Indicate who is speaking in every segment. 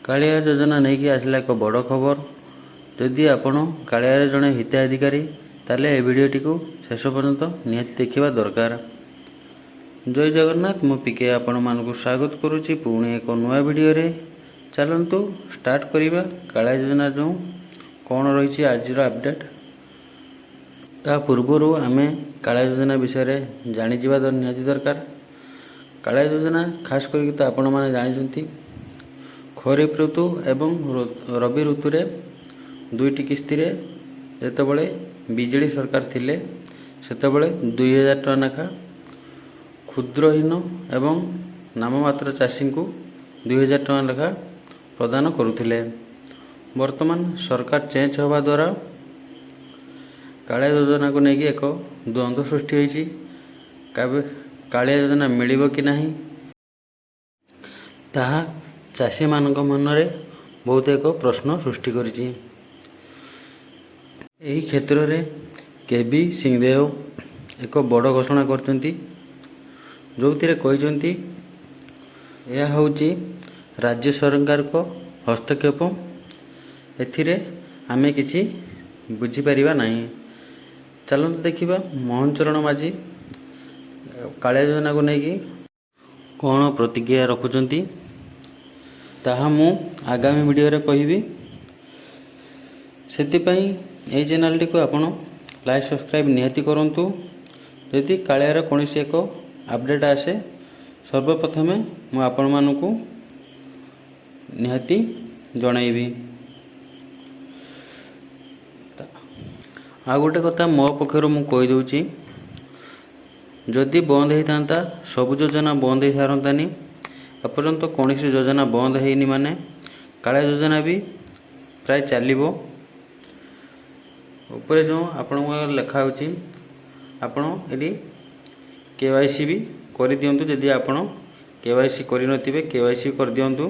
Speaker 1: କାଳିଆ ଯୋଜନା ନେଇକି ଆସିଲା ଏକ ବଡ଼ ଖବର। ଯଦି ଆପଣ କାଳିଆର ଜଣେ ହିତାଧିକାରୀ ତାହେଲେ ଏ ଭିଡ଼ିଓଟିକୁ ଶେଷ ପର୍ଯ୍ୟନ୍ତ ନିହାତି ଦେଖିବା ଦରକାର। ଜୟ ଜଗନ୍ନାଥ, ମୁଁ ପିକେ ଆପଣମାନଙ୍କୁ ସ୍ୱାଗତ କରୁଛି ପୁଣି ଏକ ନୂଆ ଭିଡ଼ିଓରେ। ଚାଲନ୍ତୁ ଷ୍ଟାର୍ଟ କରିବା। କାଳିଆ ଯୋଜନା ଯେଉଁ କ'ଣ ରହିଛି ଆଜିର ଅପଡ଼େଟ୍, ତା ପୂର୍ବରୁ ଆମେ କାଳିଆ ଯୋଜନା ବିଷୟରେ ଜାଣିଯିବା ନିହାତି ଦରକାର। କାଳିଆ ଯୋଜନା ଖାସ୍ କରିକି ତ ଆପଣମାନେ ଜାଣିଛନ୍ତି, ଖରିଫ ଋତୁ ଏବଂ ରବି ଋତୁରେ ଦୁଇଟି କିସ୍ତିରେ ଯେତେବେଳେ ବିଜେଡ଼ି ସରକାର ଥିଲେ ସେତେବେଳେ 2000 ଟଙ୍କା ଲେଖା କ୍ଷୁଦ୍ରହୀନ ଏବଂ ନାମମାତ୍ର ଚାଷୀଙ୍କୁ 2000 ଟଙ୍କା ଲେଖା ପ୍ରଦାନ କରୁଥିଲେ। ବର୍ତ୍ତମାନ ସରକାର ଚେଞ୍ଜ ହେବା ଦ୍ୱାରା କାଳିଆ ଯୋଜନାକୁ ନେଇକି ଏକ ଦ୍ୱନ୍ଦ୍ୱ ସୃଷ୍ଟି ହୋଇଛି। କାଳିଆ ଯୋଜନା ମିଳିବ କି ନାହିଁ ତାହା ଚାଷୀମାନଙ୍କ ମନରେ ବହୁତ ଏକ ପ୍ରଶ୍ନ ସୃଷ୍ଟି କରିଛି। ଏହି କ୍ଷେତ୍ରରେ କେବି ସିଂହଦେଓ ଏକ ବଡ଼ ଘୋଷଣା କରିଛନ୍ତି, ଯେଉଁଥିରେ କହିଛନ୍ତି ଏହା ହେଉଛି ରାଜ୍ୟ ସରକାରଙ୍କ ହସ୍ତକ୍ଷେପ, ଏଥିରେ ଆମେ କିଛି ବୁଝିପାରିବା ନାହିଁ। ଚାଲନ୍ତୁ ଦେଖିବା ମୋହନ ଚରଣ ମାଝୀ କାଳିଆ ଯୋଜନାକୁ ନେଇକି କ'ଣ ପ୍ରତିକ୍ରିୟା ରଖୁଛନ୍ତି, ତାହା ମୁଁ ଆଗାମୀ ଭିଡ଼ିଓରେ କହିବି। ସେଥିପାଇଁ ଏହି ଚ୍ୟାନେଲଟିକୁ ଆପଣ ଲାଇକ୍ ସବସ୍କ୍ରାଇବ୍ ନିହାତି କରନ୍ତୁ। ଯଦି କାଳିଆର କୌଣସି ଏକ ଅପଡ଼େଟ୍ ଆସେ ସର୍ବପ୍ରଥମେ ମୁଁ ଆପଣମାନଙ୍କୁ ନିହାତି ଜଣାଇବି। ଆଉ ଗୋଟେ କଥା ମୋ ପକ୍ଷରୁ ମୁଁ କହିଦେଉଛି, ଯଦି ବନ୍ଦ ହୋଇଥାନ୍ତା ସବୁ ଯୋଜନା ବନ୍ଦ ହୋଇସାରନ୍ତାନି। ଏପର୍ଯ୍ୟନ୍ତ କୌଣସି ଯୋଜନା ବନ୍ଦ ହେଇନି, ମାନେ କାଳିଆ ଯୋଜନା ବି ପ୍ରାୟ ଚାଲିବ। ଉପରେ ଯେଉଁ ଆପଣଙ୍କ ଲେଖା ହେଉଛି ଆପଣ ଏଠି KYC ବି କରିଦିଅନ୍ତୁ। ଯଦି ଆପଣ KYC କରିନଥିବେ KYC କରିଦିଅନ୍ତୁ,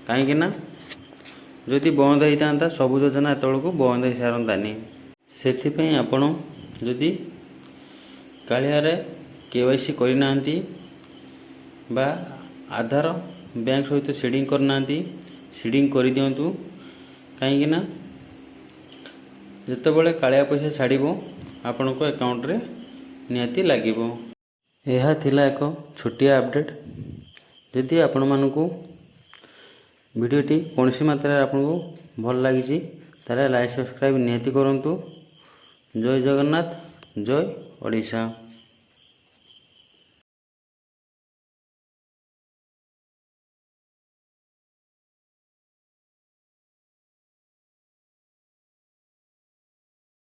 Speaker 1: କାହିଁକିନା ଯଦି ବନ୍ଦ ହୋଇଥାନ୍ତା ସବୁ ଯୋଜନା ଏତେବେଳକୁ ବନ୍ଦ ହୋଇସାରନ୍ତାନି। ସେଥିପାଇଁ ଆପଣ ଯଦି କାଳିଆରେ KYC କରିନାହାନ୍ତି ବା ଆଧାର ବ୍ୟାଙ୍କ ସହିତ ସିଡ଼ିଂ କରିନାହାନ୍ତି, ସିଡ଼ିଂ କରିଦିଅନ୍ତୁ। କାହିଁକିନା ଯେତେବେଳେ କାଳିଆ ପଇସା ଛାଡ଼ିବ ଆପଣଙ୍କ ଆକାଉଣ୍ଟରେ ନିହାତି ଲାଗିବ। ଏହା ଥିଲା ଏକ ଛୋଟିଆ ଅପଡ଼େଟ୍। ଯଦି ଆପଣମାନଙ୍କୁ ଭିଡ଼ିଓଟି କୌଣସି ମାତ୍ରାରେ ଆପଣଙ୍କୁ ଭଲ ଲାଗିଛି ତାହେଲେ ଲାଇକ୍ ସବସ୍କ୍ରାଇବ୍ ନିହାତି କରନ୍ତୁ। ଜୟ ଜଗନ୍ନାଥ, ଜୟ ଓଡ଼ିଶା।